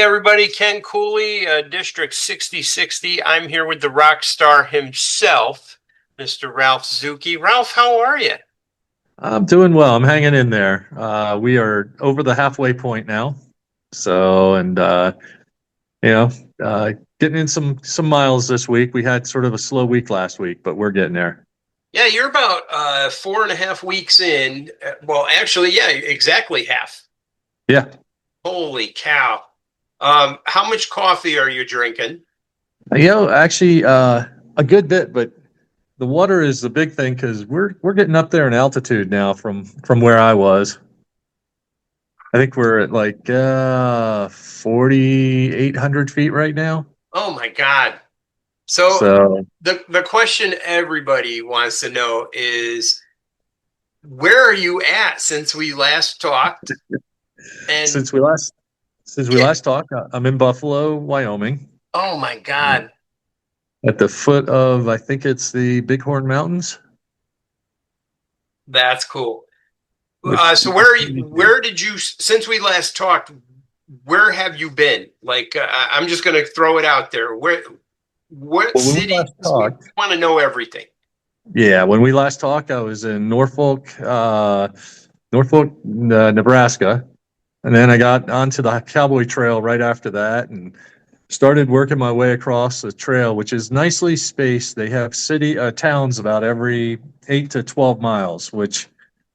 everybody, Ken Cooley, District 6060. I'm here with the rock star himself, Mr. Ralph Zuke. Ralph, how are you? I'm doing well. I'm hanging in there. We are over the halfway point now. So, and you know, getting in some miles this week. We had sort of a slow week last week, but we're getting there. Yeah, you're about 4.5 weeks in. Well, actually, yeah, exactly half. Yeah. Holy cow. How much coffee are you drinking? Actually, a good bit, but the water is the big thing because we're getting up there in altitude now from where I was. I think we're at like 4,800 feet right now. Oh my God. So So the question everybody wants to know is where are you at since we last talked? And since we last since we yeah, last talked, I'm in Buffalo, Wyoming. oh my God. At the foot of, I think it's the Bighorn Mountains, That's cool. which So where are you, where did you, since we last talked, where have you been? Like, I'm just going to throw it out there. What well, when we cities? last We talked, want to know everything. yeah, when we last talked, I was in Norfolk, Nebraska, and then I got onto the Cowboy Trail right after that, and started working my way across the trail, which is nicely spaced. They have towns about every 8 to 12 miles, which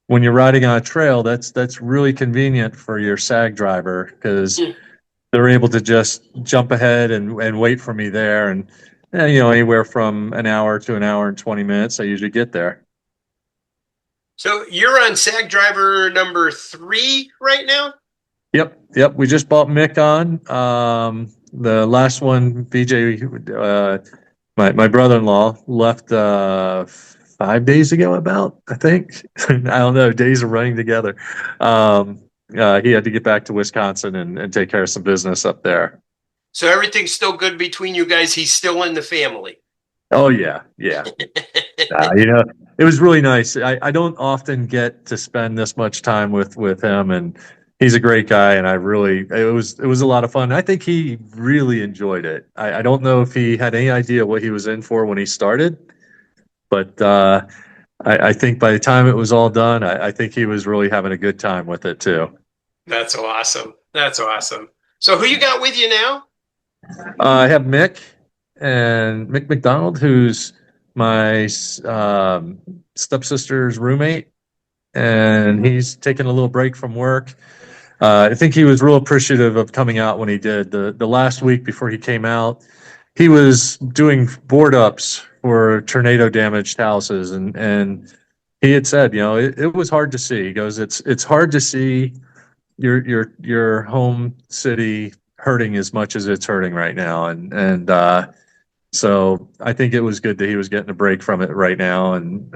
when you're riding on a trail, that's really convenient for your SAG driver because they're able to just jump ahead and wait for me there. And, anywhere from an hour to an hour and 20 minutes, I usually get there. So you're on SAG driver number 3 right now? Yep. Yep. We just bought Mick on. The last one, BJ, my brother-in-law left, 5 days ago, about, I think. I don't know. Days are running together. He had to get back to Wisconsin and take care of some business up there. So everything's still good between you guys. He's still in the family. Oh yeah, yeah. It was really nice. I don't often get to spend this much time with him, and he's a great guy. And it was a lot of fun. I think he really enjoyed it. I don't know if he had any idea what he was in for when he started, but I think by the time it was all done, I think he was really having a good time with it too. That's awesome. That's awesome. So who you got with you now? I have Mick and Mick McDonald, who's my stepsister's roommate, and he's taking a little break from work. I think he was real appreciative of coming out when he did. The last week before he came out, he was doing board ups for tornado damaged houses, and he had said, it was hard to see. He goes, it's hard to see your home city hurting as much as it's hurting right now, and so I think it was good that he was getting a break from it right now, and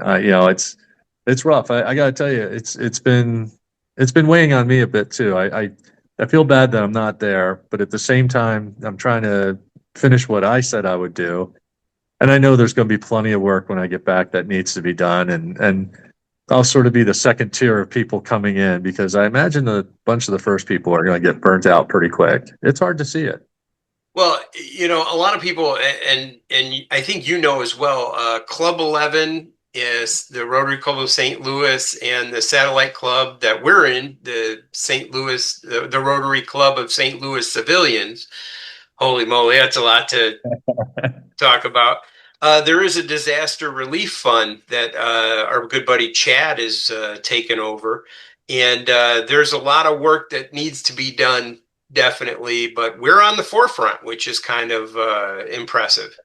it's rough. I got to tell you, it's been weighing on me a bit too. I feel bad that I'm not there, but at the same time, I'm trying to finish what I said I would do, and I know there's going to be plenty of work when I get back that needs to be done, and I'll sort of be the second tier of people coming in because I imagine a bunch of the first people are going to get burnt out pretty quick. It's hard to see it. Well, a lot of people, and I think you know as well. Club 11 is the Rotary Club of St. Louis, and the satellite club that we're in, the St. Louis, the Rotary Club of St. Louis Civilians. Holy moly, that's a lot to talk about. There is a disaster relief fund that our good buddy Chad is taking over, and there's a lot of work that needs to be done, definitely. But we're on the forefront, which is kind of impressive.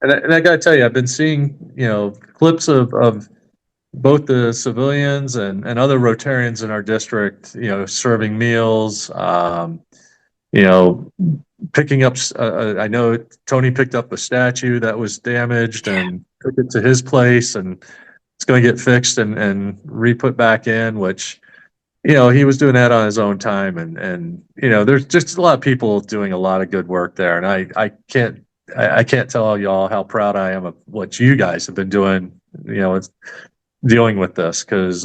And I got to tell you, I've been seeing, clips of both the civilians and other Rotarians in our district, serving meals, you know, picking up. I know Tony picked up a statue that was damaged and took it to his place, and it's going to get fixed and re-put back in, which, he was doing that on his own time. And there's just a lot of people doing a lot of good work there. And I can't tell y'all how proud I am of what you guys have been doing, it's dealing with this because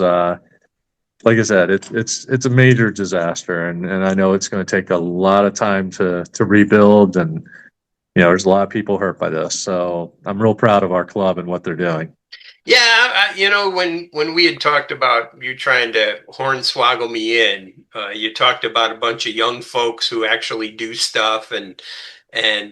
like I said, it's a major disaster, and I know it's going to take a lot of time to rebuild, and there's a lot of people hurt by this. So I'm real proud of our club and what they're doing. Yeah, when we had talked about you trying to hornswoggle me in, you talked about a bunch of young folks who actually do stuff and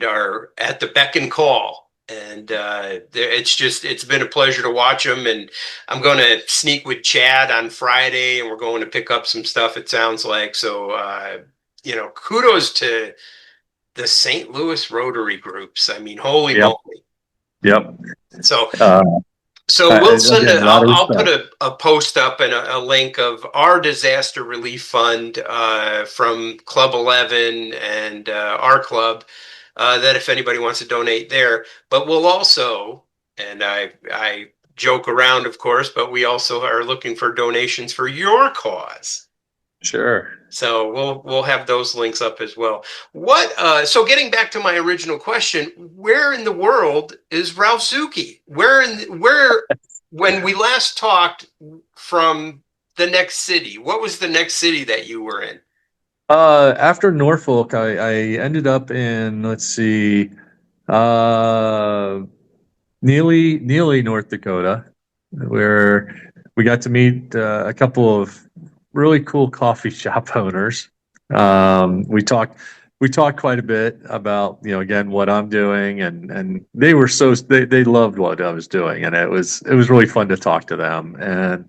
are at the beck and call. And it's been a pleasure to watch them. And I'm going to sneak with Chad on Friday, and we're going to pick up some stuff. It sounds like so. Kudos to the St. Louis Rotary groups. I mean, holy Yep. moly! Yep. So Uh, So we'll send Again, a lot of I'll put respect. a post up and a link of our disaster relief fund from Club 11 and our club that if anybody wants to donate there. But we'll also, and I joke around, of course, but we also are looking for donations for your cause. Sure. So we'll have those links up as well. So getting back to my original question, where in the world is Ralph Zuke? Where when we last talked from the next city, what was the next city that you were in? After Norfolk, I ended up in, let's see, uh, Neely, North Dakota, where we got to meet a couple of really cool coffee shop owners. We talked quite a bit about, again, what I'm doing, and they loved what I was doing, and it was really fun to talk to them. And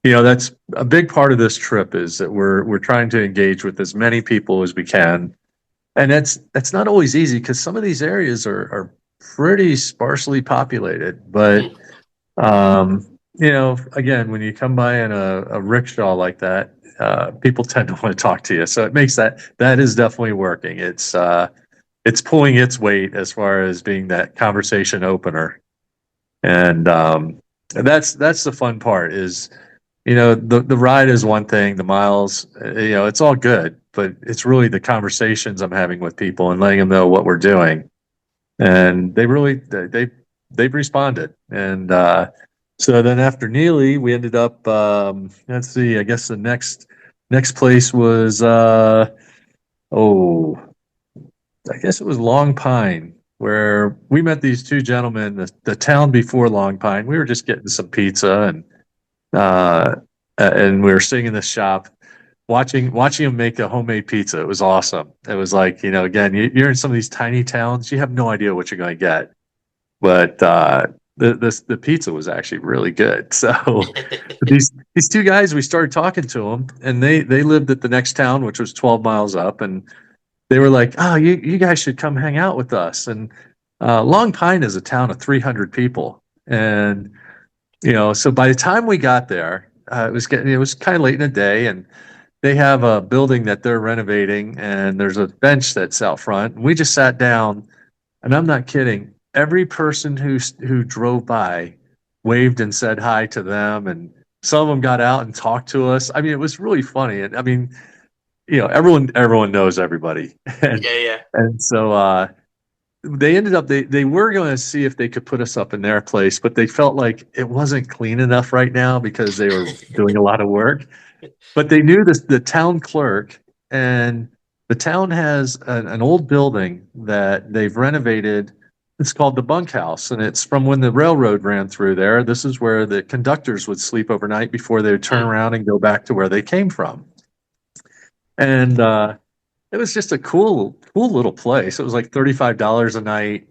that's a big part of this trip, is that we're trying to engage with as many people as we can, and that's not always easy because some of these areas are pretty sparsely populated. But again, when you come by in a rickshaw like that, people tend to want to talk to you. So it makes that is definitely working. It's pulling its weight as far as being that conversation opener, and that's the fun part. Is the ride is one thing, the miles, it's all good, but it's really the conversations I'm having with people and letting them know what we're doing, and they've responded. And so then after Neely, we ended up, let's see, I guess the next place was, oh, I guess it was Long Pine, where we met these two gentlemen. The town before Long Pine, we were just getting some pizza, uh, and we were sitting in the shop watching them make a homemade pizza. It was awesome. It was like, again, you're in some of these tiny towns, you have no idea what you're going to get, but the pizza was actually really good. So these two guys, we started talking to them, and they lived at the next town, which was 12 miles up, and they were like, "Oh, you guys should come hang out with us." And Long Pine is a town of 300 people, and so by the time we got there, it was kind of late in the day, and they have a building that they're renovating, and there's a bench that's out front. And we just sat down, and I'm not kidding. Every person who drove by waved and said hi to them, and some of them got out and talked to us. I mean, it was really funny, and I mean, everyone knows everybody, and Yeah, yeah. and so they ended up they were going to see if they could put us up in their place, but they felt like it wasn't clean enough right now because they were doing a lot of work. But they knew the town clerk, and the town has an old building that they've renovated. It's called the bunkhouse, and it's from when the railroad ran through there. This is where the conductors would sleep overnight before they would turn around and go back to where they came from. And it was just a cool little place. It was like $35 a night.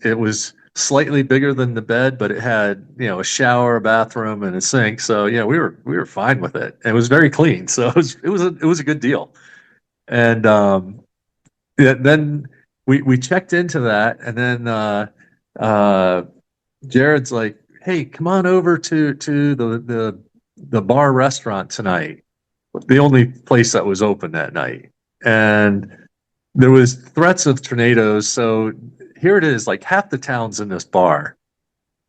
It was slightly bigger than the bed, but it had a shower, a bathroom, and a sink. So we were fine with it. It was very clean, so it was a good deal. And yeah, then we checked into that, and then Jared's like, "Hey, come on over to the bar restaurant tonight." The only place that was open that night, and there was threats of tornadoes. So here it is, like half the town's in this bar,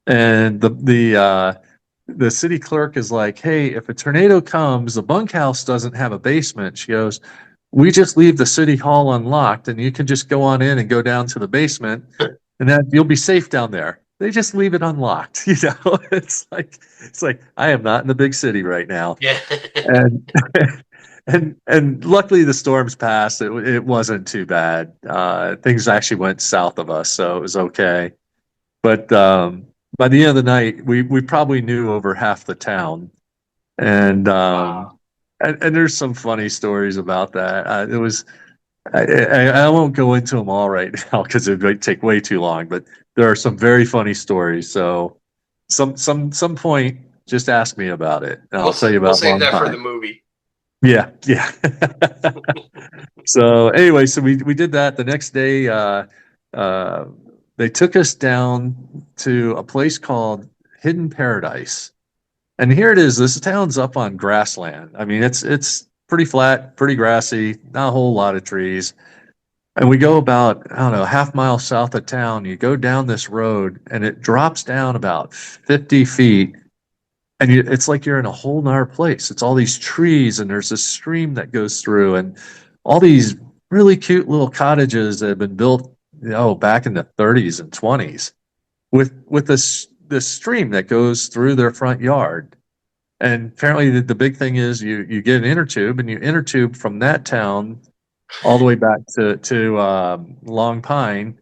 and the city clerk is like, "Hey, if a tornado comes, the bunkhouse doesn't have a basement." She goes, "We just leave the city hall unlocked, and you can just go on in and go down to the basement, and that you'll be safe down there." they just leave it unlocked. It's like I am not in the big city right now, Yeah. and and luckily the storms passed. It wasn't too bad. Things actually went south of us, so it was okay. But by the end of the night, we probably knew over half the town, and Wow. and there's some funny stories about that. It was I won't go into them all right now because it would take way too long. But there are some very funny stories. So some point, just ask me about it, and I'll tell you We'll about save one that for the time. movie. Yeah, yeah. So anyway, so we did that. The next day, uh, they took us down to a place called Hidden Paradise. And here it is. This town's up on grassland. I mean, it's pretty flat, pretty grassy, not a whole lot of trees. And we go about, I don't know, half mile south of town. You go down this road and it drops down about 50 feet. And it's like you're in a whole nother place. It's all these trees and there's this stream that goes through and all these really cute little cottages that have been built, back in the 30s and 20s with this stream that goes through their front yard. And apparently, the big thing is you get an inner tube, and you inner tube from that town all the way back to Long Pine,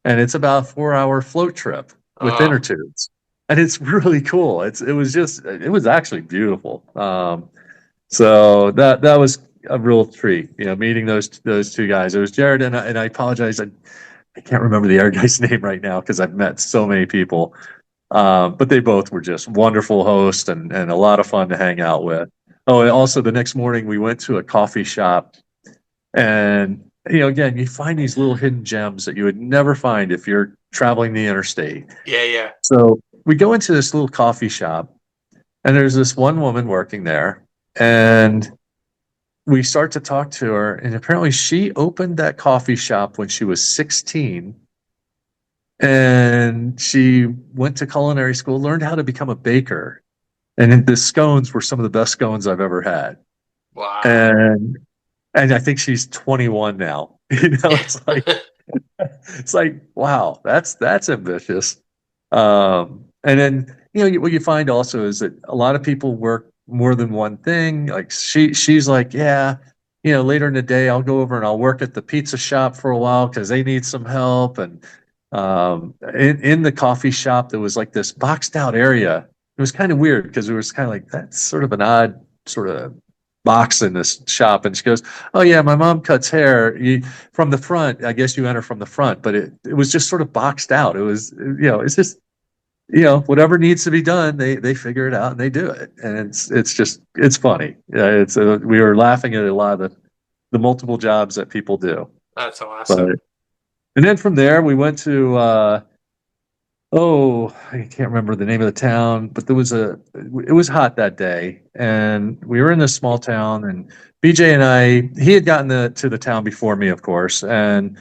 and it's about a 4 hour float trip with inner Oh, tubes, and it's really cool. It was actually beautiful. So that was a real treat, meeting those two guys. It was Jared and I apologize, I can't remember the other guy's name right now because I've met so many people. But they both were just wonderful hosts and a lot of fun to hang out with. Oh, and also the next morning we went to a coffee shop and again, you find these little hidden gems that you would never find if you're traveling the interstate. yeah, yeah. So we go into this little coffee shop and there's this one woman working there and we start to talk to her and apparently she opened that coffee shop when she was 16 and she went to culinary school, learned how to become a baker. And the scones were some of the best scones I've ever had. Wow. And and I think she's 21 now. It's like wow, that's ambitious. And then what you find also is that a lot of people work more than one thing. Like she's like, yeah, later in the day I'll go over and I'll work at the pizza shop for a while because they need some help. And in the coffee shop there was like this boxed out area. It was kind of weird because it was kind of like that's sort of an odd sort of box in this shop. And she goes, oh yeah, my mom cuts hair. From the front, I guess you enter from the front, but it was just sort of boxed out. It was, it's just, whatever needs to be done, they figure it out and they do it. And it's funny. Yeah, we were laughing at a lot of the multiple jobs that people do. That's But awesome. and then from there we went to oh, I can't remember the name of the town, but it was hot that day and we were in this small town and BJ and he had gotten to the town before me, of course, and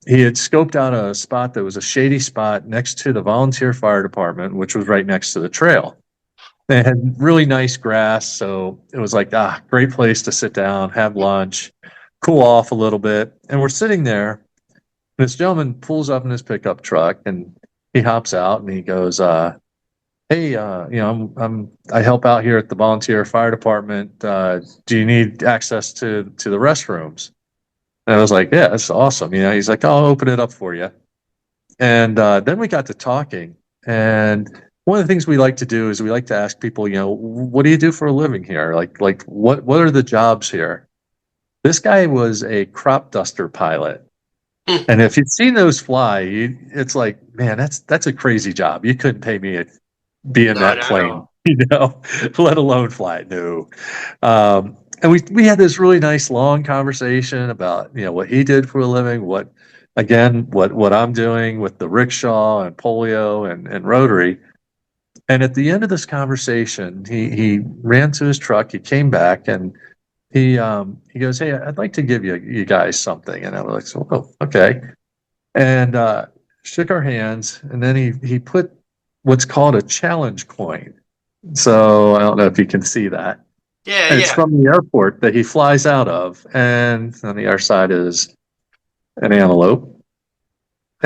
he had scoped out a spot that was a shady spot next to the volunteer fire department, which was right next to the trail. They had really nice grass, so it was like, great place to sit down, have lunch, cool off a little bit. And we're sitting there. This gentleman pulls up in his pickup truck and he hops out and he goes, hey, I help out here at the volunteer fire department. Do you need access to the restrooms? And I was like, yeah, that's awesome. He's like, I'll open it up for you. And then we got to talking. And one of the things we like to do is we like to ask people, what do you do for a living here? Like what are the jobs here? This guy was a crop duster pilot. And if you'd seen those fly, it's like, man, that's a crazy job. You couldn't pay me to be in Not that at plane, all. let alone fly. No. And we had this really nice long conversation about what he did for a living, what I'm doing with the rickshaw and polio and Rotary. And at the end of this conversation, he ran to his truck. He came back and he goes, "Hey, I'd like to give you guys something." And I was like, "So, oh, okay." And shook our hands. And then he put what's called a challenge coin. So I don't know if you can see that. Yeah, And it's yeah. from the airport that he flies out of. And on the other side is an antelope.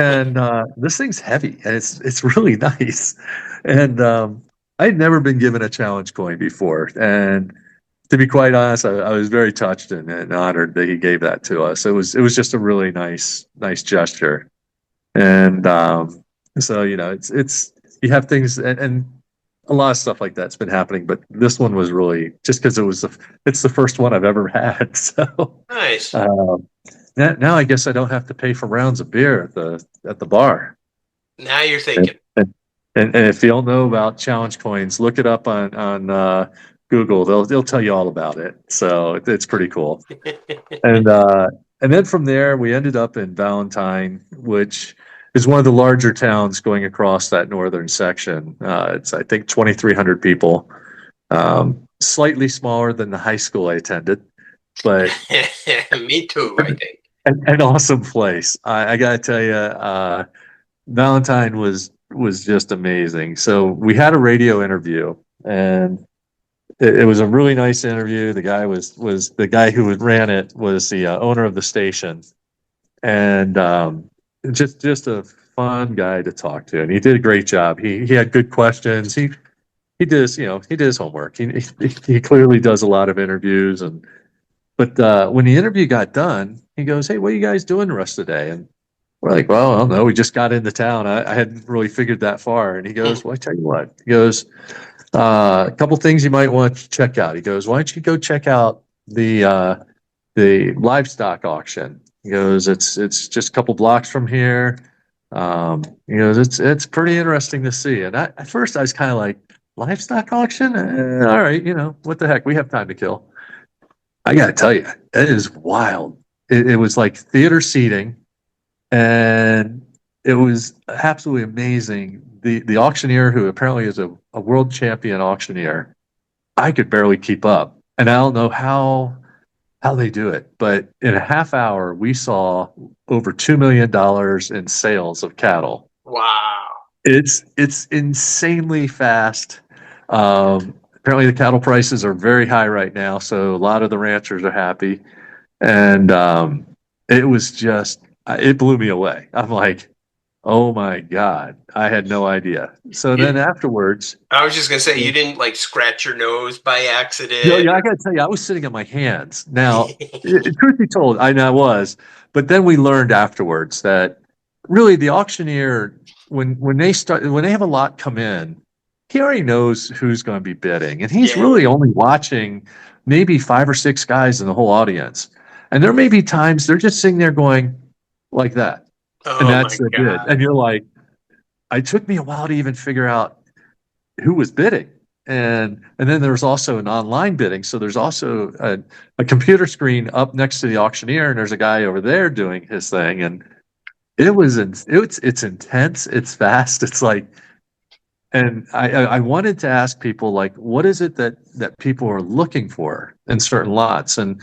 And this thing's heavy, and it's really nice. And I'd never been given a challenge coin before, and to be quite honest, I was very touched and honored that he gave that to us. It was just a really nice gesture. And so it's you have things and a lot of stuff like that's been happening, but this one was really just because it's the first one I've ever had. So Nice. um, now I guess I don't have to pay for rounds of beer at the bar. Now you're And, thinking. and if you don't know about challenge coins, look it up on Google. They'll tell you all about it. So it's pretty cool. And and then from there we ended up in Valentine, which is one of the larger towns going across that northern section. It's I think 2,300 people, slightly smaller than the high school I attended, but Me too, I think. an awesome place. I got to tell you, Valentine was just amazing. So we had a radio interview, and it was a really nice interview. The guy was the guy who ran it was the owner of the station, and just a fun guy to talk to, and he did a great job. He had good questions. He did his, he did his homework. He clearly does a lot of interviews, and but when the interview got done, he goes, "Hey, what are you guys doing the rest of the day?" And we're like, "Well, I don't know. We just got into town. I hadn't really figured that far." And he goes, "Well, I tell you what." He goes, "A couple things you might want to check out." He goes, "Why don't you go check out the livestock auction?" He goes, "It's just a couple blocks from here." He goes, "It's pretty interesting to see." And at first I was kind of like, "Livestock auction? All right, what the heck? We have time to kill." I got to tell you, it is wild. It was like theater seating, and it was absolutely amazing. The auctioneer, who apparently is a world champion auctioneer, I could barely keep up, and I don't know how they do it, but in a half hour we saw over $2 million in sales of cattle. Wow. It's insanely fast. Apparently the cattle prices are very high right now, so a lot of the ranchers are happy, and it was just it blew me away. I'm like, oh my God, I had no idea. So then You, afterwards, I was just gonna say you didn't like scratch your nose by accident. yeah, I got to tell you, I was sitting on my hands. Now, truth be told, I know I was, but then we learned afterwards that really the auctioneer, when they have a lot come in, he already knows who's going to be bidding, and he's Yeah. really only watching maybe five or six guys in the whole audience, and there may be times they're just sitting there going like that, and Oh that's my the bid, God. and you're like, it took me a while to even figure out who was bidding. And then there's also an online bidding. So there's also a computer screen up next to the auctioneer, and there's a guy over there doing his thing. And it's intense, it's fast. It's like, and I wanted to ask people, like, what is it that people are looking for in certain lots? And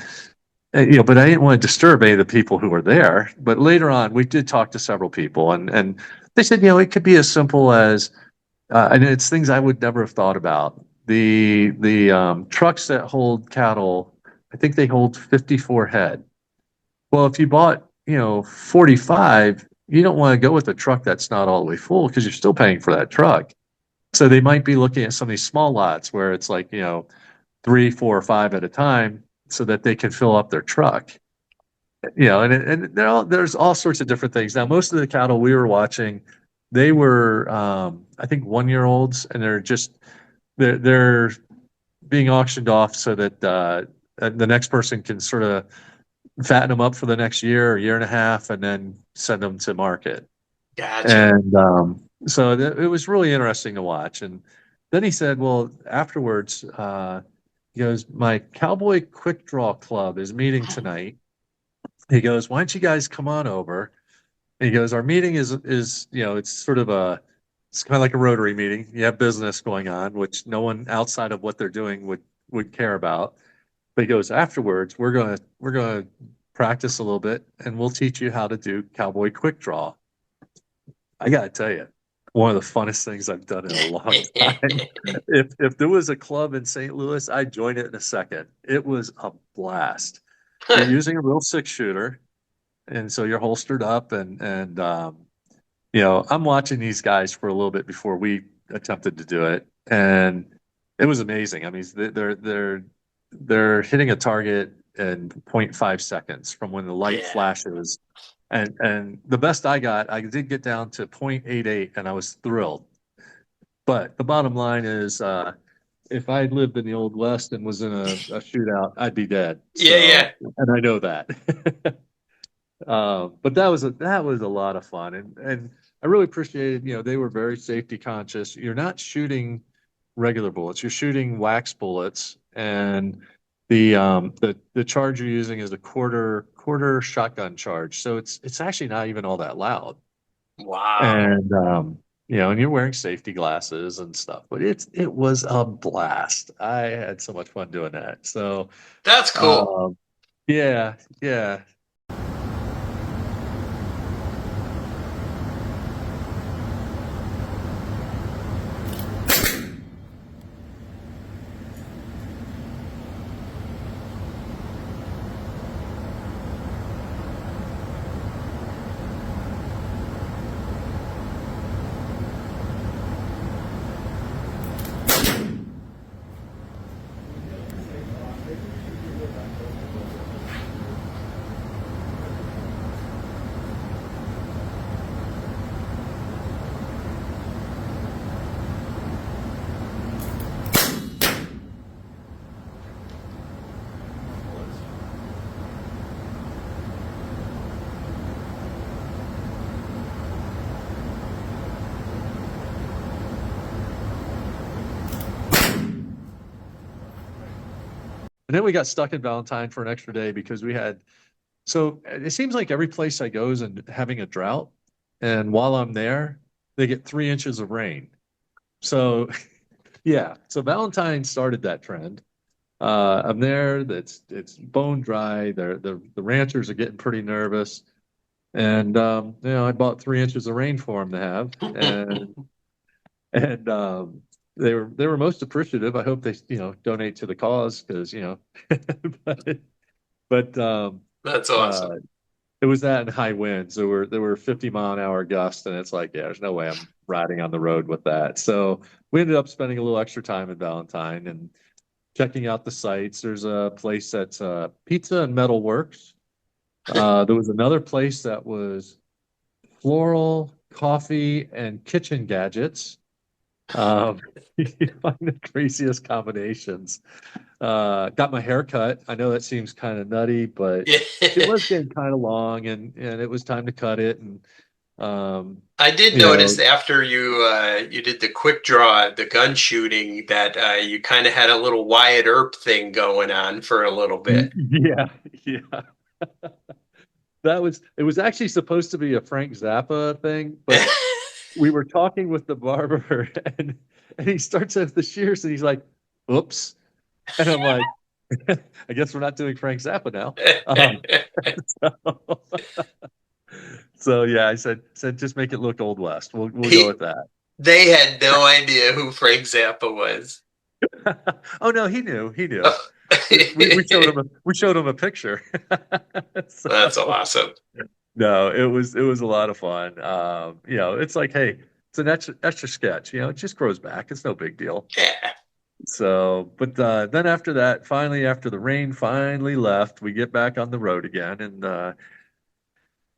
but I didn't want to disturb any of the people who were there. But later on, we did talk to several people, and they said, it could be as simple as and it's things I would never have thought about. The trucks that hold cattle, I think they hold 54 head. Well, if you bought, 45, you don't want to go with a truck that's not all the way full because you're still paying for that truck. So they might be looking at some of these small lots where it's like, three, four, or five at a time so that they can fill up their truck. And there's all sorts of different things. Now, most of the cattle we were watching, they were, I think, 1 year olds, and they're being auctioned off so that the next person can sort of fatten them up for the next year or year and a half, and then send them to market. Gotcha. And so it was really interesting to watch. And then he said, well, afterwards, he goes, my Cowboy Quick Draw Club is meeting tonight. He goes, why don't you guys come on over? And he goes, our meeting is it's sort of it's kind of like a Rotary meeting. You have business going on, which no one outside of what they're doing would care about. But he goes, afterwards, we're gonna practice a little bit, and we'll teach you how to do Cowboy Quick Draw. I gotta tell you, one of the funnest things I've done in a long time. If there was a club in St. Louis, I'd join it in a second. It was a blast. You're using a real six shooter, and so you're holstered up, and I'm watching these guys for a little bit before we attempted to do it, and it was amazing. I mean, they're hitting a target in 0.5 seconds from when the light Yeah. flashes, and the best I got, I did get down to 0.88, and I was thrilled. But the bottom line is, if I had lived in the Old West and was in a shootout, I'd be dead. Yeah, So, yeah. and I know that. But that was a lot of fun, and I really appreciated. They were very safety conscious. You're not shooting regular bullets; you're shooting wax bullets, and the charge you're using is a quarter shotgun charge. So it's actually not even all that loud, Wow. and and you're wearing safety glasses and stuff. But it was a blast. I had so much fun doing that. So That's cool. um, yeah, yeah. And then we got stuck in Valentine for an extra day because we had. So it seems like every place I go is having a drought, and while I'm there, they get 3 inches of rain. So yeah, so Valentine started that trend. I'm there. It's bone dry. The ranchers are getting pretty nervous, and I bought 3 inches of rain for them to have, and they were most appreciative. I hope they donate to the cause because but but That's uh, awesome. it was that and high winds. There were 50-mile-an-hour gusts, and it's like, yeah, there's no way I'm riding on the road with that. So we ended up spending a little extra time in Valentine and checking out the sites. There's a place that's Pizza and Metal Works. There was another place that was floral, coffee, and kitchen gadgets. Um, you find the craziest combinations. Got my hair cut. I know that seems kind of nutty, but it was getting kind of long, and it was time to cut it. And um, I did you know, notice after you did the quick draw, the gun shooting, that you kind of had a little Wyatt Earp thing going on for a little bit. yeah, yeah. It was actually supposed to be a Frank Zappa thing, but we were talking with the barber, and he starts at the shears, and he's like, "Oops," and I'm like, "I guess we're not doing Frank Zappa now." So yeah, I said just make it look Old West. We'll go he, with that. they had no idea who Frank Zappa was. Oh no, he knew. He knew. Oh. We showed him a picture. So That's awesome. no, it was a lot of fun. It's like, hey, it's an extra sketch. It just grows back. It's no big deal. Yeah. So, but then after that, finally, after the rain finally left, we get back on the road again, and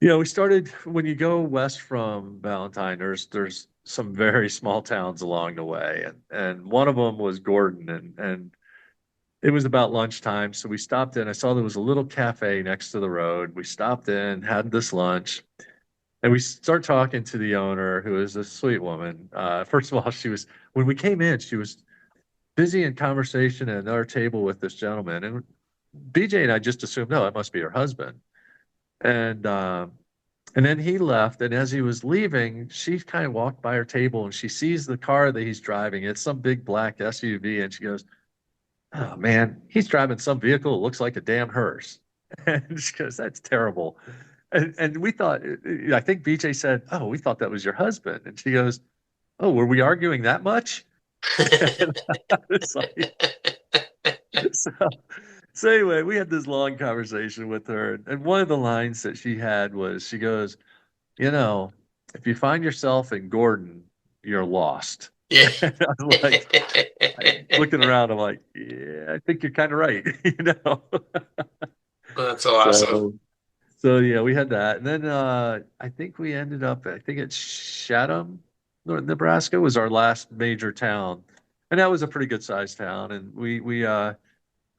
we started when you go west from Valentine. There's some very small towns along the way, and one of them was Gordon, and it was about lunchtime, so we stopped in. I saw there was a little cafe next to the road. We stopped in, had this lunch, and we start talking to the owner, who is a sweet woman. First of all, when we came in, she was busy in conversation at another table with this gentleman, and BJ and I just assumed, no, it must be her husband. And and then he left, and as he was leaving, she kind of walked by her table, and she sees the car that he's driving. It's some big black SUV, and she goes, "Oh man, he's driving some vehicle that looks like a damn hearse." And she goes, "That's terrible." And we thought, I think BJ said, "Oh, we thought that was your husband." And she goes, "Oh, were we arguing that much?" And it's like, so, so anyway, we had this long conversation with her, and one of the lines that she had was, she goes, you know, if you find yourself in Gordon, you're lost. Yeah. And I'm like, looking around, I'm like, yeah, I think you're kind of right, That's awesome. So, so yeah, we had that, and then I think we ended up. I think it's Chatham, Nebraska, was our last major town, and that was a pretty good sized town. And we I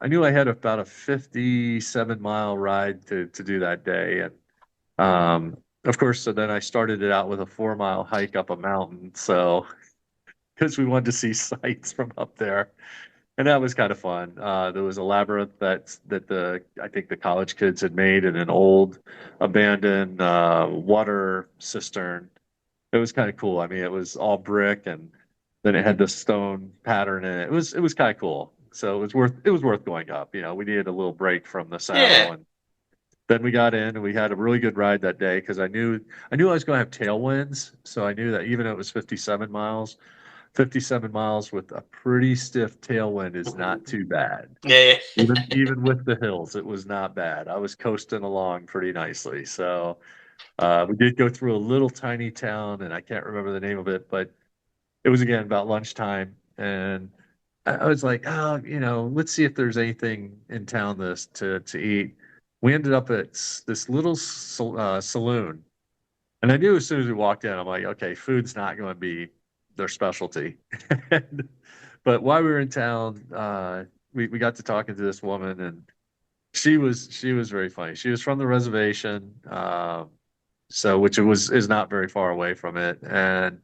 knew I had about a 57-mile ride to do that day, and of course, so then I started it out with a 4-mile hike up a mountain. So because we wanted to see sights from up there, and that was kind of fun. There was a labyrinth that the I think the college kids had made in an old abandoned water cistern. It was kind of cool. I mean, it was all brick, and then it had the stone pattern in it. It was kind of cool. So it was worth going up. We needed a little break from the Yeah. saddle, and then we got in and we had a really good ride that day because I knew I was going to have tailwinds. So I knew that even though it was 57 miles with a pretty stiff tailwind is not too bad. Yeah. Even with the hills, it was not bad. I was coasting along pretty nicely. So we did go through a little tiny town, and I can't remember the name of it, but it was again about lunchtime, and I was like, oh, let's see if there's anything in town this to eat. We ended up at this little saloon, and I knew as soon as we walked in, I'm like, okay, food's not going to be their specialty. But while we were in town, we got to talking to this woman, and she was very funny. She was from the reservation, so which it was is not very far away from it, and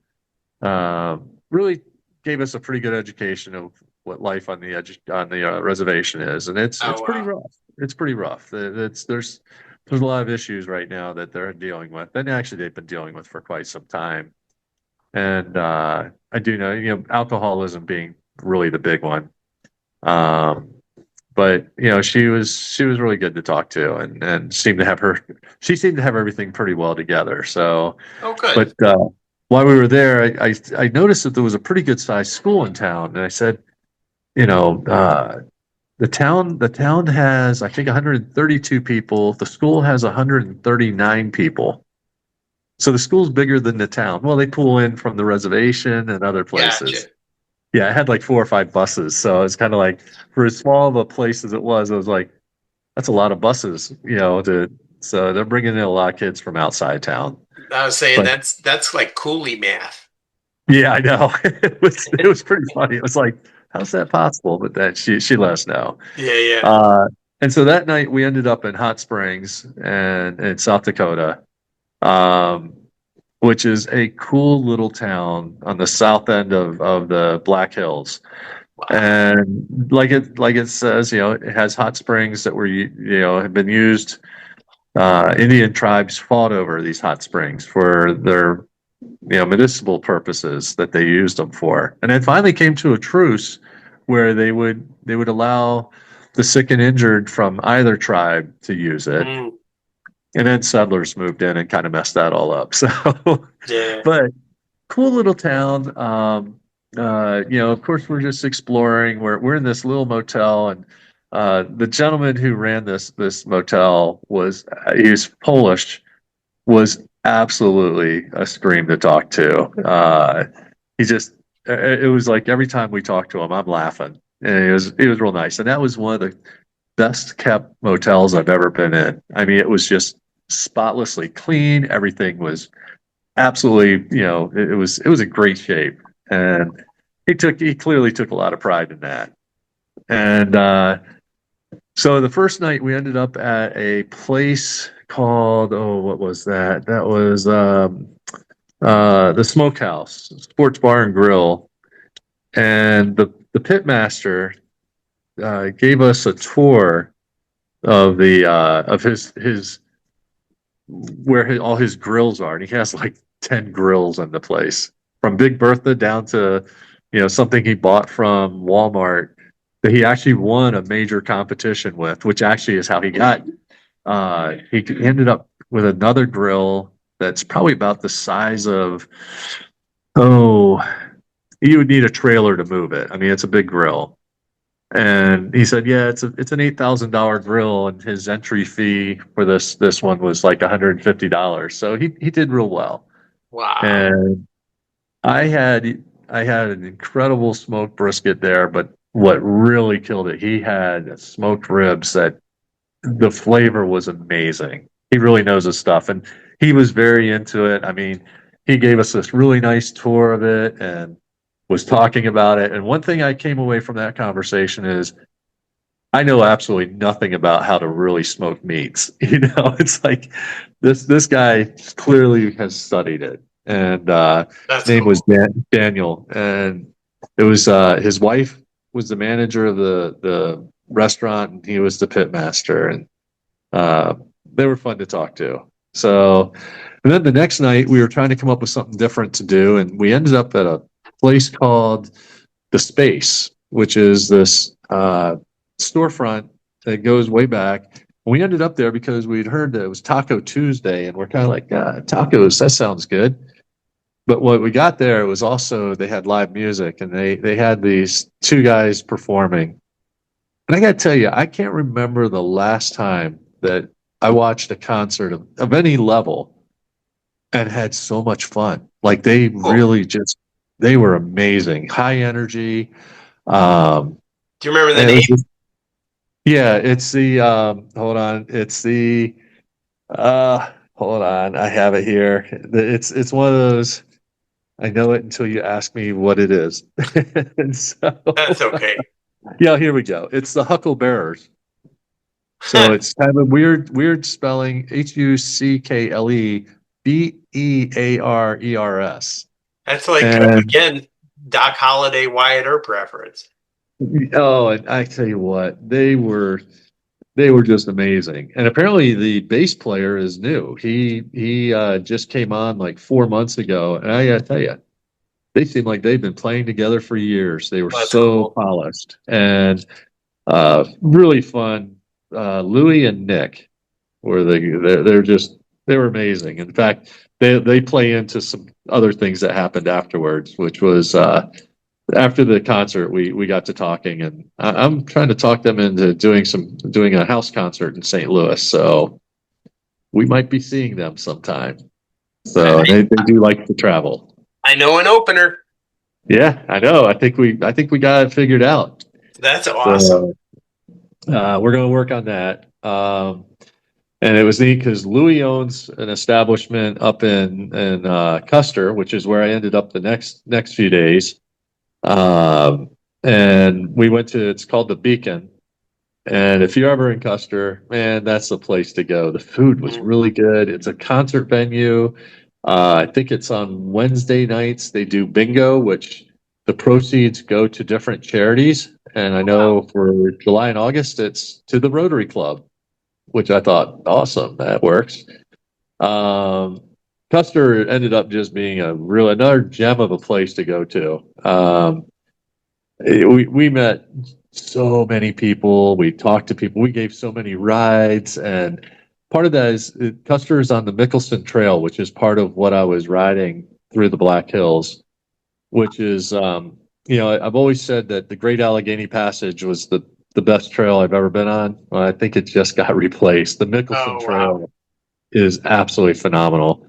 really gave us a pretty good education of what life on the reservation is, and it's Oh, pretty wow. rough. It's pretty rough. There's a lot of issues right now that they're dealing with, and actually they've been dealing with for quite some time. And I do know, alcoholism being really the big one. Um, but she was really good to talk to, and she seemed to have everything pretty well together. So, Oh, good. but while we were there, I noticed that there was a pretty good sized school in town, and I said, you know, the town has I think 132 people. The school has 139 people. So the school's bigger than the town. Well, they pull in from the reservation and other Gotcha. places. Yeah, it had like 4 or 5 buses. So it's kind of like for as small of a place as it was, I was like, that's a lot of buses, so they're bringing in a lot of kids from outside town. I was saying But that's like Cooley math. yeah, I know. It was pretty funny. It was like, how's that possible? But then she let us know. Yeah, yeah. Uh, and so that night we ended up in Hot Springs and in South Dakota, um, which is a cool little town on the south end of the Black Hills. Wow. And like it says, it has hot springs that have been used. Indian tribes fought over these hot springs for their medicinal purposes that they used them for. And it finally came to a truce where they would allow the sick and injured from either tribe to use it. Mm, And then settlers moved in and kind of messed that all up. So, yeah. but cool little town. Of course, we're just exploring. We're in this little motel, and the gentleman who ran this motel he's Polish, was absolutely a scream to talk to. He just it was like every time we talked to him, I'm laughing, and it was real nice. And that was one of the best kept motels I've ever been in. I mean, it was just spotlessly clean. Everything was absolutely, it was a great shape, and he clearly took a lot of pride in that. And so the first night we ended up at a place called, oh, what was that? That was the Smokehouse Sports Bar and Grill, and the pit master gave us a tour of his where all his grills are, and he has like 10 grills in the place, from Big Bertha down to something he bought from Walmart that he actually won a major competition with, which actually is how he got. He ended up with another grill that's probably about the size of, oh, you would need a trailer to move it. I mean, it's a big grill. And he said, yeah, it's an $8,000 grill, and his entry fee for this one was like $150. So he did real well. Wow. And I had I had an incredible smoked brisket there, but what really killed it, he had smoked ribs that the flavor was amazing. He really knows his stuff, and he was very into it. I mean, he gave us this really nice tour of it and was talking about it. And one thing I came away from that conversation is I know absolutely nothing about how to really smoke meats. It's like this guy clearly has studied it, and his That's name was cool. Daniel, and it was his wife was the manager of the restaurant, and he was the pit master, and uh, they were fun to talk to. So, and then the next night we were trying to come up with something different to do, and we ended up at a place called the Space, which is this storefront that goes way back. We ended up there because we'd heard that it was Taco Tuesday, and we're kind of like, tacos, that sounds good. But what we got there was also they had live music, and they had these two guys performing. And I got to tell you, I can't remember the last time that I watched a concert of any level and had so much fun. Like they Cool. really just they were amazing, high energy. Um, Do you remember the and it name? was just, yeah, it's the hold on, it's the hold on, I have it here. It's one of those. I know it until you ask me what it is. And so, That's okay. yeah, here we go. It's the Hucklebearers. So it's kind of a weird spelling. Hucklebears. That's like And again, Doc Holliday, Wyatt Earp reference. oh, and I tell you what, they were just amazing. And apparently the bass player is new. He just came on like 4 months ago, and I gotta tell you, they seem like they've been playing together for years. They were That's so cool. polished and really fun. Louis and Nick were they're just they were amazing. In fact, they play into some other things that happened afterwards, which was after the concert we got to talking, and I'm trying to talk them into doing a house concert in St. Louis. So we might be seeing them sometime. So I, they do like to travel. I know an opener. Yeah, I know. I think we got it figured out. That's awesome. So we're going to work on that. And it was neat because Louis owns an establishment up in Custer, which is where I ended up the next few days. Um, and we went to it's called the Beacon. And if you're ever in Custer, man, that's the place to go. The food was Mm. really good. It's a concert venue. I think it's on Wednesday nights. They do bingo, which the proceeds go to different charities. And I Wow. know for July and August, it's to the Rotary Club, which I thought, awesome, that works. Um, Custer ended up just being another gem of a place to go to. We met so many people. We talked to people. We gave so many rides, and part of that is Custer is on the Mickelson Trail, which is part of what I was riding through the Black Hills, which is I've always said that the Great Allegheny Passage was the best trail I've ever been on. Well, I think it just got replaced. The Mickelson Oh wow. Trail is absolutely phenomenal.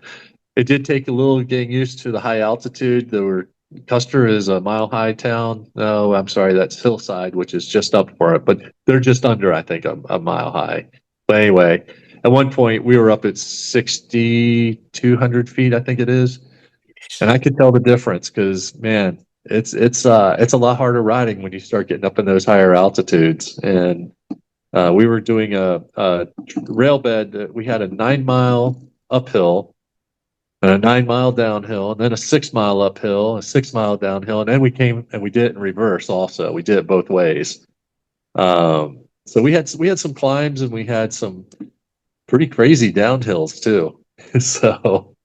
It did take a little getting used to the high altitude. There were Custer is a mile high town. No, I'm sorry, that's Hillside, which is just up for it, but they're just under, I think, a mile high. But anyway, at one point we were up at 6,200 feet, I think it is, and I could tell the difference because man, it's a lot harder riding when you start getting up in those higher altitudes. And we were doing a rail bed. We had a 9 mile uphill and a 9 mile downhill, and then a 6 mile uphill, a 6 mile downhill, and then we came and we did it in reverse. Also, we did it both ways. So we had some climbs and we had some pretty crazy downhills too. So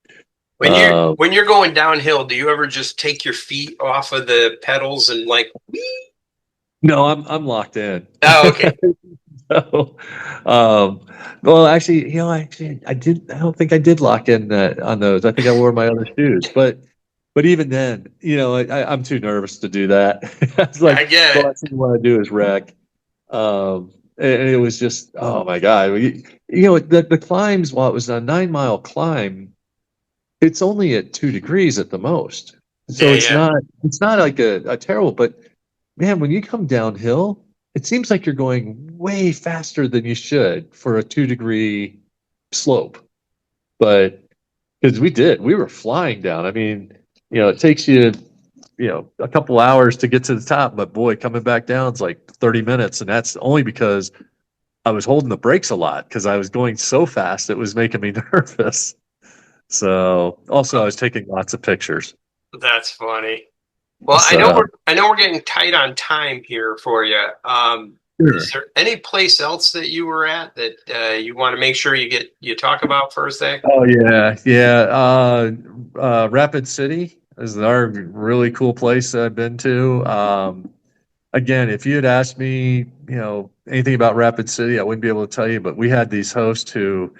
um, When you're going downhill, do you ever just take your feet off of the pedals and like whee? no, I'm locked in. Oh, okay. So, um, well, actually, I did. I don't think I did lock in on those. I think I wore my other shoes, but even then, I'm too nervous to do that. It's I like get the it. last thing you want to do is wreck. And it was just, oh my God. The climbs, while it was a 9 mile climb, it's only at 2 degrees at the most. So Yeah, it's yeah. not like a terrible, but man, when you come downhill, it seems like you're going way faster than you should for a 2 degree slope. But because we were flying down. I mean, it takes you, a couple hours to get to the top, but boy, coming back down is like 30 minutes. And that's only because I was holding the brakes a lot because I was going so fast, it was making me nervous. So also I was taking lots of pictures. That's funny. Well, So I know we're getting tight on time here for you. Is sure. there any place else that you were at that you want to make sure you talk about first thing? Oh yeah, yeah. Rapid City is another really cool place that I've been to. Again, if you had asked me, anything about Rapid City, I wouldn't be able to tell you. But we had these hosts who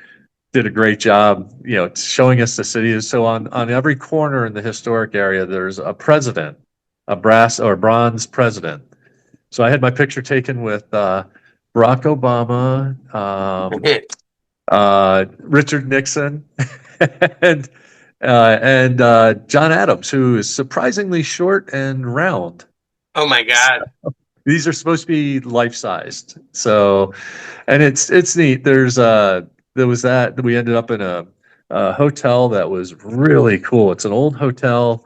did a great job, showing us the city. So on every corner in the historic area, there's a president, a brass or bronze president. So I had my picture taken with Barack Obama, Richard Nixon, and John Adams, who is surprisingly short and round. Oh my God. These are supposed to be life sized. So, and it's neat. There was that we ended up in a hotel that was really cool. It's an old hotel.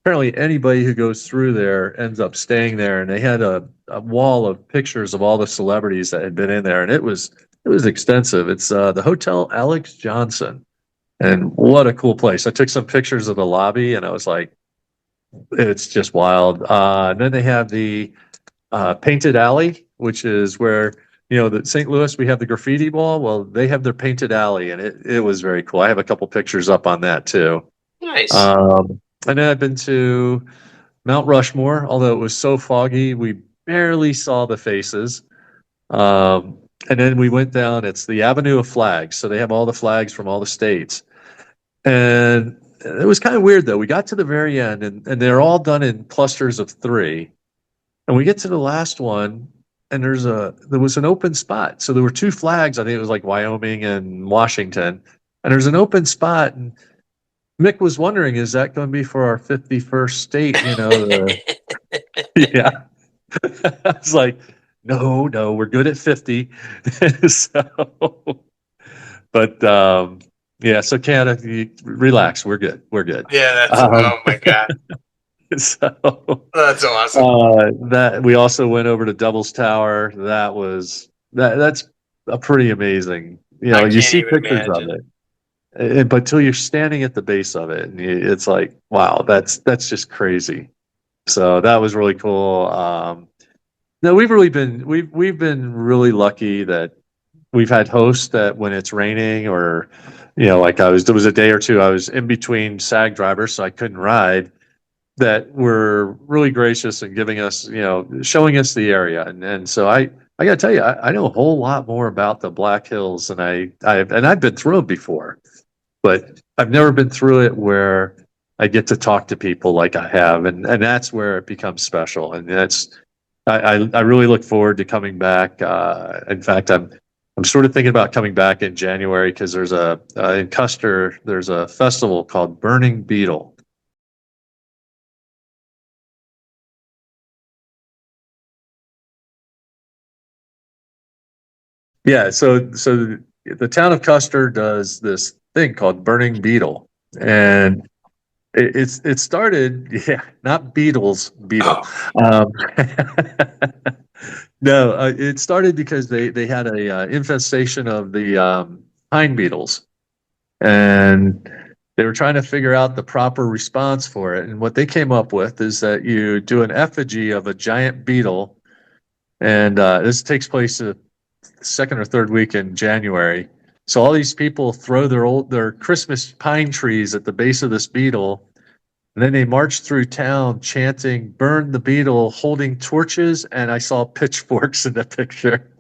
Apparently, anybody who goes through there ends up staying there. And they had a wall of pictures of all the celebrities that had been in there, and it was extensive. It's the Hotel Alex Johnson, and what a cool place. I took some pictures of the lobby, and I was like, it's just wild. And then they have the Painted Alley, which is where the St. Louis we have the graffiti wall. Well, they have their Painted Alley, and it was very cool. I have a couple pictures up on that too. Nice. And then I've been to Mount Rushmore, although it was so foggy, we barely saw the faces. And then we went down. It's the Avenue of Flags, so they have all the flags from all the states. And it was kind of weird though. We got to the very end, and they're all done in clusters of three. And we get to the last one, and there was an open spot. So there were two flags. I think it was like Wyoming and Washington. And there's an open spot. And Mick was wondering, is that going to be for our 51st state? Yeah. I was like, no, no, we're good at 50. So, but yeah, so Canada, relax. We're good. We're good. Yeah, Um, oh my God. so That's awesome. that we also went over to Devil's Tower. That's a pretty amazing. I You can't see even pictures of imagine. it, but till you're standing at the base of it, and it's like, wow, that's just crazy. So that was really cool. No, we've been really lucky that we've had hosts that when it's raining or like there was a day or two I was in between SAG drivers, so I couldn't ride, that were really gracious in giving us, showing us the area. And so I got to tell you, I know a whole lot more about the Black Hills than I've been through it before, but I've never been through it where I get to talk to people like I have. And that's where it becomes special. And I really look forward to coming back. In fact, I'm sort of thinking about coming back in January because there's in Custer, there's a festival called Burning Beetle. Yeah, so the town of Custer does this thing called Burning Beetle, and it started, yeah, not Beatles, Beetle. Oh, Um, no, it started because they had a infestation of the pine beetles, and they were trying to figure out the proper response for it. And what they came up with is that you do an effigy of a giant beetle, and this takes place second or third week in January. So all these people throw their Christmas pine trees at the base of this beetle, and then they march through town chanting "Burn the beetle," holding torches, and I saw pitchforks in the picture.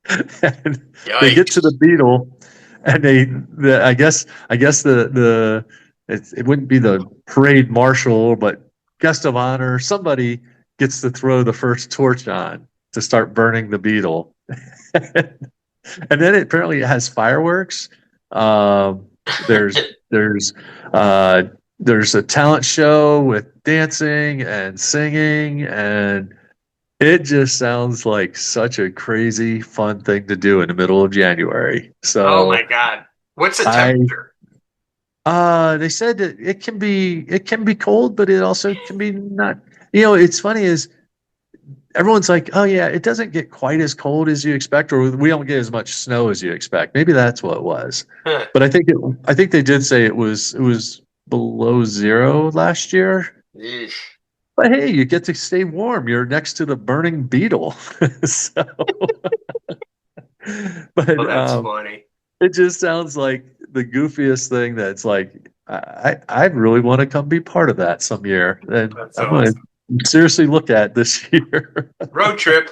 And they get to the yikes. beetle, and I guess it wouldn't be the parade marshal, but guest of honor, somebody gets to throw the first torch on to start burning the beetle. And then apparently it has fireworks. There's there's uh, there's a talent show with dancing and singing, and it just sounds like such a crazy fun thing to do in the middle of January. Oh my So God. What's the I temperature? they said that it can be cold, but it also can be not. It's funny is everyone's like, oh yeah, it doesn't get quite as cold as you expect, or we don't get as much snow as you expect. Maybe that's what it was. Huh. But I think they did say it was below zero last year. Yeesh. But hey, you get to stay warm. You're next to the burning beetle. So, Oh, but that's funny. it just sounds like the goofiest thing that's like, I really want to come be part of that some year. And That's I'm going awesome. to seriously look at this year Road trip.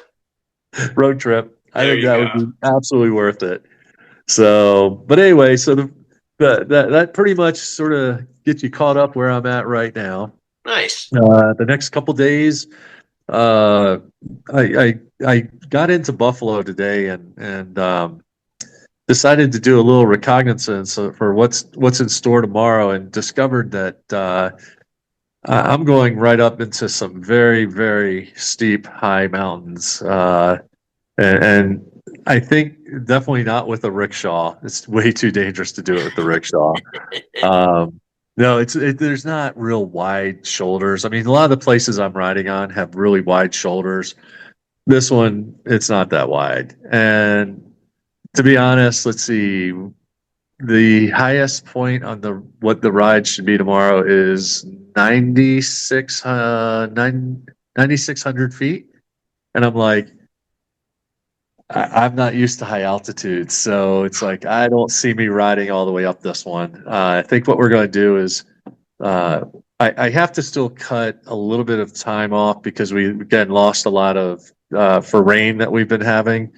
road trip. I There think you that would go. be absolutely worth it. So, but anyway, so that pretty much sort of gets you caught up where I'm at right now. Nice. The next couple days, uh, I got into Buffalo today and decided to do a little reconnaissance for what's in store tomorrow, and discovered that I'm going right up into some very, very steep, high mountains. And I think definitely not with a rickshaw. It's way too dangerous to do it with the rickshaw. Um, no, there's not real wide shoulders. I mean, a lot of the places I'm riding on have really wide shoulders. This one, it's not that wide. And to be honest, let's see. The highest point on the what the ride should be tomorrow is 9,600 feet. And I'm like, I'm not used to high altitude, so it's like I don't see me riding all the way up this one. I think what we're going to do is uh, I have to still cut a little bit of time off because we again lost a lot of for rain that we've been having,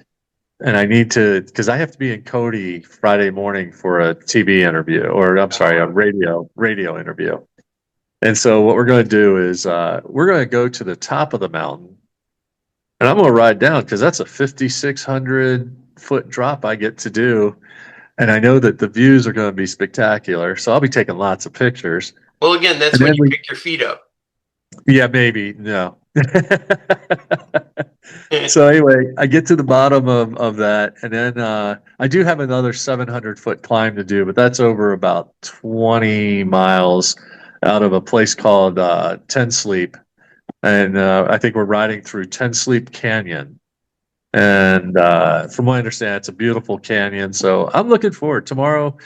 and I need to because I have to be in Cody Friday morning for a TV interview, or I'm sorry, a Oh, radio interview. And so what we're going to do is we're going to go to the top of the mountain, and I'm going to ride down because that's a 5,600 foot drop I get to do. And I know that the views are going to be spectacular. So I'll be taking lots of pictures. well, again, that's And when then you pick your feet up. yeah, maybe, no. So anyway, I get to the bottom of that. And then I do have another 700 foot climb to do, but that's over about 20 miles out of a place called Ten Sleep. And I think we're riding through Ten Sleep Canyon. And from what I understand, it's a beautiful canyon. So I'm looking forward tomorrow,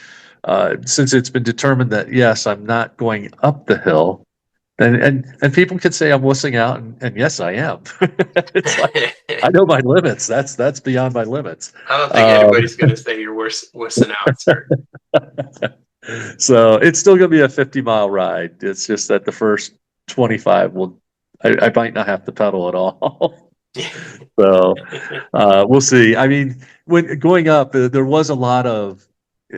since it's been determined that yes, I'm not going up the hill. And people could say I'm wussing out, and yes, I am. It's like I I know my limits. That's beyond my limits. don't think Um, anybody's going to say you're wussing out, sir. so it's still going to be a 50-mile ride. It's just that the first 25 I might not have to pedal at all. So we'll see. I mean, when going up, there was a lot of,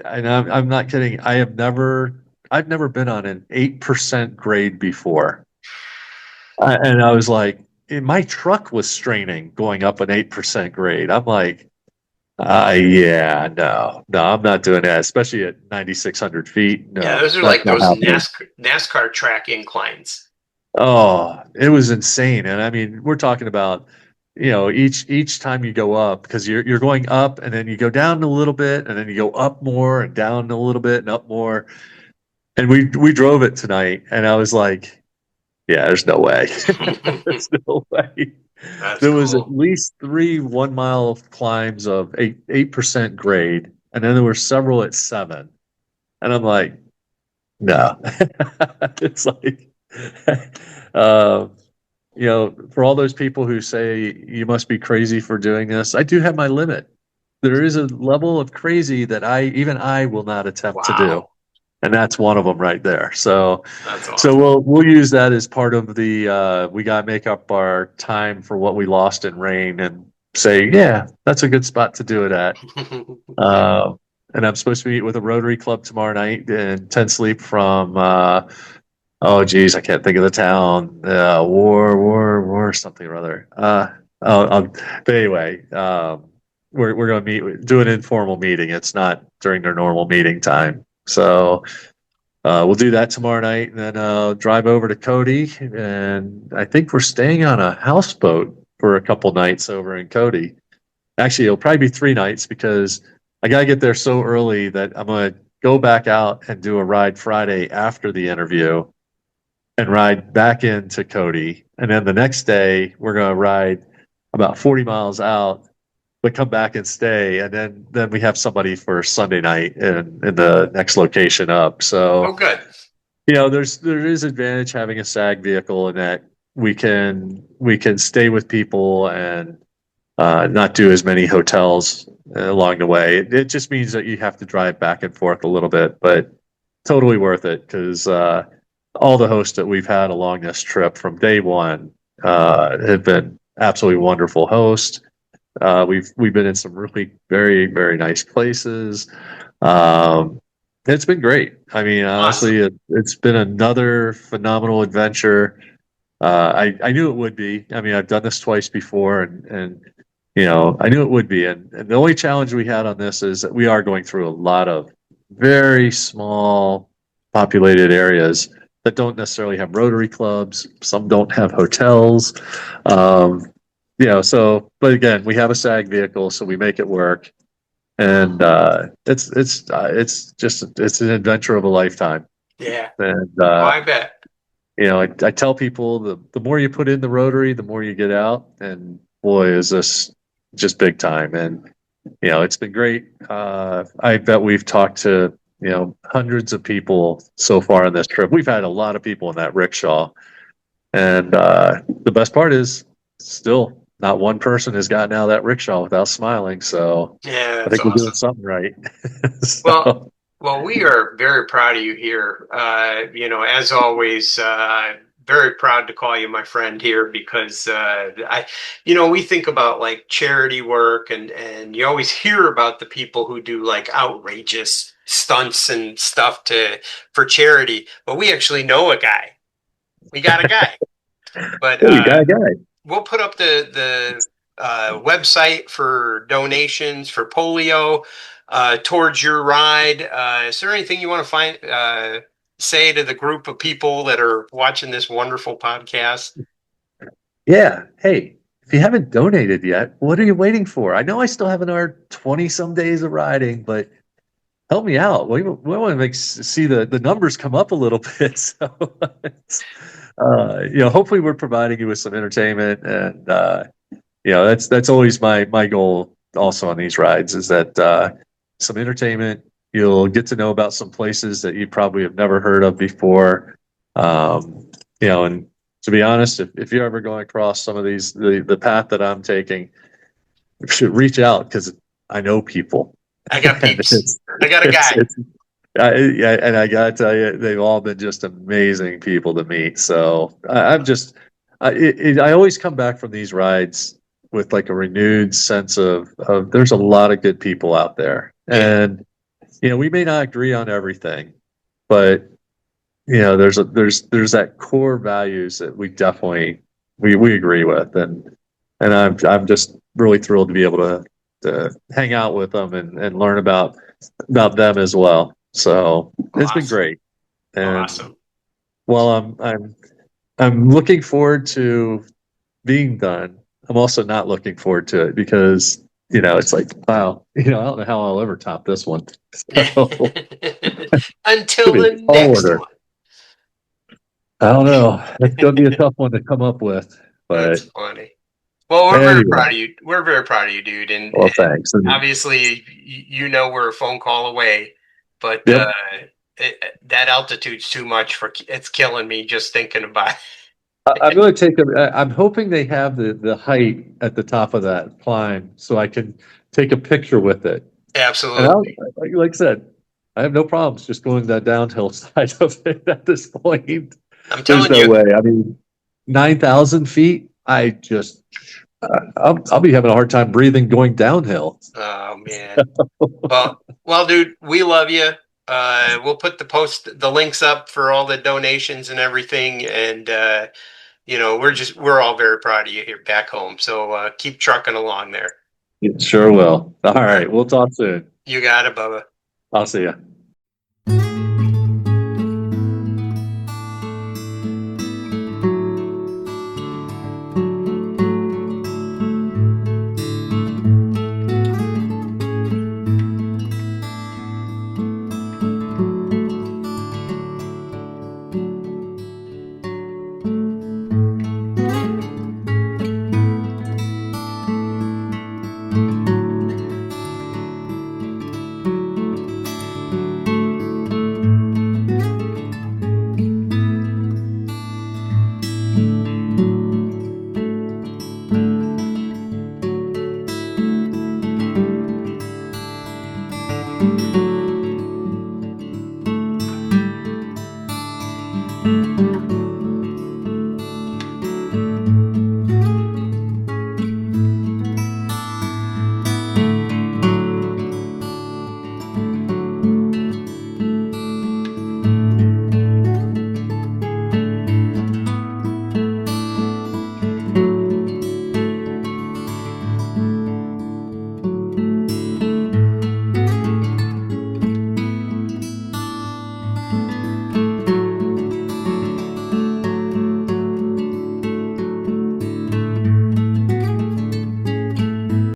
and I'm not kidding. I've never been on an 8% grade before, and I was like, my truck was straining going up an 8% grade. I'm like, yeah, no, I'm not doing that, especially at 9,600 feet. Yeah, No, those are that's like not those happening. NASCAR track inclines. Oh, it was insane. And I mean, we're talking about, each time you go up, because you're going up and then you go down a little bit and then you go up more and down a little bit and up more. And we drove it tonight and I was like, yeah, there's no way. There's no way. That's There was at cool. least three 1 mile climbs of 8% grade, and then there were several at 7. And I'm like, no. It's like um for all those people who say you must be crazy for doing this, I do have my limit. There is a level of crazy that even I will not attempt to do, Wow. and that's one of them right there. So, That's so awesome. we'll use that as part of the we got to make up our time for what we lost in rain, and say, yeah, that's a good spot to do it at. Uh, and I'm supposed to meet with a Rotary Club tomorrow night in Ten Sleep from oh geez, I can't think of the town. War, something or other. But anyway, we're going to do an informal meeting. It's not during their normal meeting time. So we'll do that tomorrow night, and then drive over to Cody. And I think we're staying on a houseboat for a couple nights over in Cody. Actually, it'll probably be 3 nights because I gotta get there so early that I'm gonna go back out and do a ride Friday after the interview and ride back into Cody. And then the next day, we're going to ride about 40 miles out, but come back and stay. And then we have somebody for Sunday night in the next location up. Oh, So, good. there is advantage having a SAG vehicle in that we can stay with people and not do as many hotels along the way. It just means that you have to drive back and forth a little bit, but totally worth it because all the hosts that we've had along this trip from day one have been absolutely wonderful hosts. We've been in some really very very nice places. Um, it's been great. I mean, honestly, Awesome. it's been another phenomenal adventure. I knew it would be. I mean, I've done this twice before, and I knew it would be. And the only challenge we had on this is that we are going through a lot of very small populated areas that don't necessarily have Rotary clubs. Some don't have hotels. Um, but again, we have a SAG vehicle, so we make it work. And it's an adventure of a lifetime. Yeah. And Oh, I bet. I tell people the more you put in the Rotary, the more you get out. And boy, is this just big time. And, it's been great. I bet we've talked to, hundreds of people so far on this trip. We've had a lot of people in that rickshaw. And the best part is still not one person has gotten out of that rickshaw without smiling. So Yeah, I that's think we're doing awesome. something right. Well, So, well, we are very proud of you here. As always, very proud to call you my friend here because we think about like charity work and you always hear about the people who do like outrageous stunts and stuff for charity, but we actually know a guy. We got a guy, but hey, guy. we'll put up the website for donations for polio towards your ride. Is there anything you want to say to the group of people that are watching this wonderful podcast? Yeah. Hey, if you haven't donated yet, what are you waiting for? I know I still have another 20 some days of riding, but help me out. We want to see the numbers come up a little bit. So, hopefully we're providing you with some entertainment and, that's always my goal also on these rides is that, some entertainment, you'll get to know about some places that you probably have never heard of before. And to be honest, if you're ever going across some of these, the path that I'm taking, you should reach out because I know people. I got And peeps. I got a it's, guy. it's, yeah, and I gotta tell you, they've all been just amazing people to meet. So I'm just, I always come back from these rides with like a renewed sense of there's a lot of good people out there, Yeah, and we may not agree on everything, but there's that core values that we definitely we agree with, and I'm just really thrilled to be able to hang out with them and learn about them as well. So it's been awesome, great, and awesome. while I'm looking forward to being done, I'm also not looking forward to it because it's like wow, I don't know how I'll ever top this one. So Until it'll be the a tall next order. one. I don't know. It's going to be a tough one to come up with, That's but funny. Well, we're very anyway. proud of you. We're very proud of you, dude. And Well, thanks. And, obviously, we're a phone call away, but yep. that altitude's too much it's killing me just thinking about I'm going to take I'm hoping they have the height at the top of that climb so I can take a picture with it. it. And Absolutely. like I said, I have no problems just going that downhill side of it at this point. I'm There's telling no you. way. I mean, 9,000 feet, I'll be having a hard time breathing going downhill. Oh man. Well, dude, we love you. We'll put the links up for all the donations and everything, and we're all very proud of you here back home. So keep trucking along there. It sure will. All All right. right. We'll talk soon. You got it, Bubba. I'll see you.